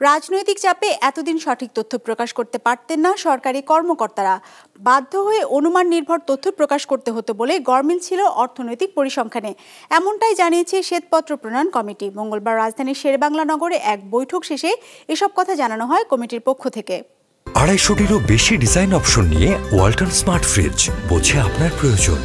রাজনৈতিক চাপে এতদিন সঠিক তথ্য প্রকাশ করতে পারতেন না সরকারি কর্মকর্তারা। বাধ্য হয়ে অনুমান নির্ভর তথ্য প্রকাশ করতে হতো বলে গরমিল ছিল অর্থনৈতিক পরিসংখ্যানে। এমনটাই জানিয়েছে শ্বেতপত্র প্রণয়ন কমিটি। মঙ্গলবার রাজধানীর শেরেবাংলা নগরে এক বৈঠক শেষে এসব কথা জানানো হয় কমিটির পক্ষ থেকে। 250-টিরও বেশি ডিজাইন অপশন নিয়ে ওয়ালটন স্মার্ট ফ্রিজ, বোঝে আপনার প্রয়োজন।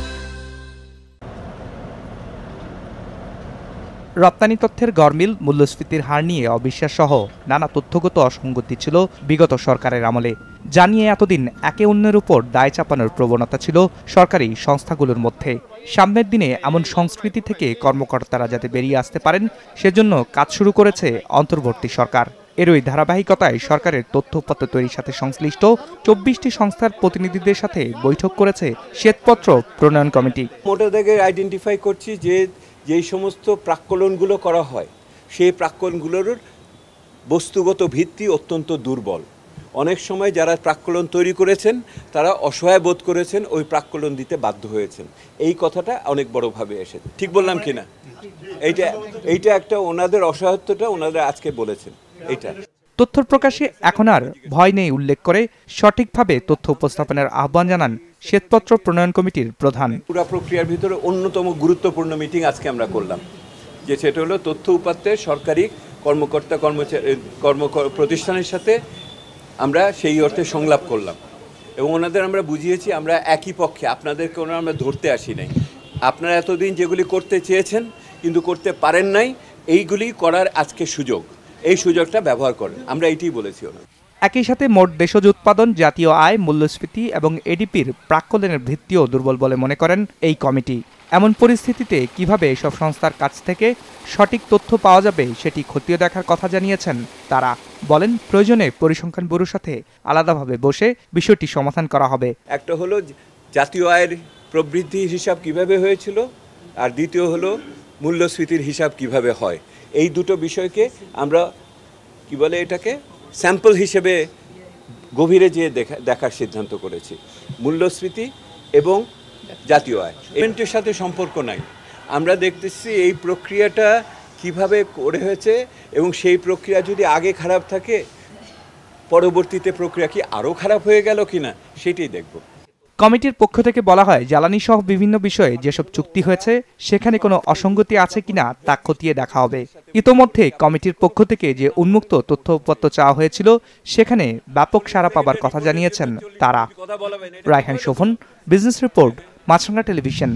রপ্তানি তথ্যের গরমিল, মূল্যস্ফীতির হার নিয়ে অবিশ্বাস সহ নানা তথ্যগত অসঙ্গতি ছিল বিগত সরকারের আমলে। জানিয়ে এতদিন একে অন্যের উপর দায় চাপানোর প্রবণতা ছিল সরকারি সংস্থাগুলোর মধ্যে। সামনের দিনে এমন সংস্কৃতি থেকে কর্মকর্তারা যাতে বেরিয়ে আসতে পারেন সেজন্য কাজ শুরু করেছে অন্তর্বর্তী সরকার। এরই ধারাবাহিকতায় সরকারের তথ্য উপাত্ত তৈরির সাথে সংশ্লিষ্ট 24টি সংস্থার প্রতিনিধিদের সাথে বৈঠক করেছে শ্বেতপত্র প্রণয়ন কমিটি। মোটা দাগে আইডেন্টিফাই করছি যে যেই সমস্ত প্রাক্কলনগুলো করা হয় সেই প্রাক্কলনগুলোর বস্তুগত ভিত্তি অত্যন্ত দুর্বল। অনেক সময় যারা প্রাক্কলন তৈরি করেছেন তারা অসহায় বোধ করেছেন, ওই প্রাক্কলন দিতে বাধ্য হয়েছেন। এই কথাটা অনেক বড়ভাবে এসেছে। ঠিক বললাম কিনা? এইটা একটা ওনাদের অসহায়ত্বটা ওনারা আজকে বলেছেন। এইটা তথ্য প্রকাশে এখন আর ভয় নেই উল্লেখ করে সঠিকভাবে তথ্য উপস্থাপনের আহ্বান জানান শ্বেতপত্র প্রণয়ন কমিটির প্রধান। পুরো প্রক্রিয়ার ভিতরে অন্যতম গুরুত্বপূর্ণ মিটিং আজকে আমরা করলাম, যে সেটা হলো তথ্য উপাত্তের সরকারি কর্মকর্তা প্রতিষ্ঠানের সাথে আমরা সেই অর্থে সংলাপ করলাম এবং ওনাদের আমরা বুঝিয়েছি আমরা একই পক্ষে, আপনাদেরকে আমরা ধরতে আসি নাই। আপনারা এতদিন যেগুলি করতে চেয়েছেন কিন্তু করতে পারেন নাই, এইগুলি করার আজকে সুযোগ, এই সুযোগটা ব্যবহার করেন, আমরা এইটাই বলেছি ওনার। একই সাথে মোট দেশজ উৎপাদন, জাতীয় আয়, মূল্যস্ফীতি এবং এডিপির প্রাক্কলনের ভিত্তিও দুর্বল বলে মনে করেন এই কমিটি। এমন পরিস্থিতিতে কিভাবে এসব সংস্থার কাছ থেকে সঠিক তথ্য পাওয়া যাবে সেটি খতিয়ে দেখার কথা জানিয়েছেন তারা। বলেন প্রয়োজনে পরিসংখ্যান ব্যুরোর সাথে আলাদাভাবে বসে বিষয়টি সমাধান করা হবে। একটা হলো জাতীয় আয়ের প্রবৃদ্ধির হিসাব কিভাবে হয়েছিল, আর দ্বিতীয় হলো মূল্যস্ফীতির হিসাব কিভাবে হয়। এই দুটো বিষয়কে আমরা কি বলে এটাকে স্যাম্পল হিসেবে গভীরে যেয়ে দেখার সিদ্ধান্ত করেছি। মূল্যস্ফীতি এবং জাতীয় আয় এর সাথে সম্পর্ক নাই। আমরা দেখতেছি এই প্রক্রিয়াটা কিভাবে করে হয়েছে এবং সেই প্রক্রিয়া যদি আগে খারাপ থাকে পরবর্তীতে প্রক্রিয়া কি আরও খারাপ হয়ে গেল কিনা সেটাই দেখব। কমিটির পক্ষ থেকে বলা হয় জ্বালানি সহ বিভিন্ন বিষয়ে যেসব চুক্তি হয়েছে সেখানে কোনো অসঙ্গতি আছে কিনা তা খতিয়ে দেখা হবে। ইতোমধ্যে কমিটির পক্ষ থেকে যে উন্মুক্ত তথ্য উপাত্ত চাওয়া হয়েছিল সেখানে ব্যাপক সাড়া পাবার কথা জানিয়েছেন তারা। রায়হান শোভন, বিজনেস রিপোর্ট, মাছরাঙা টেলিভিশন।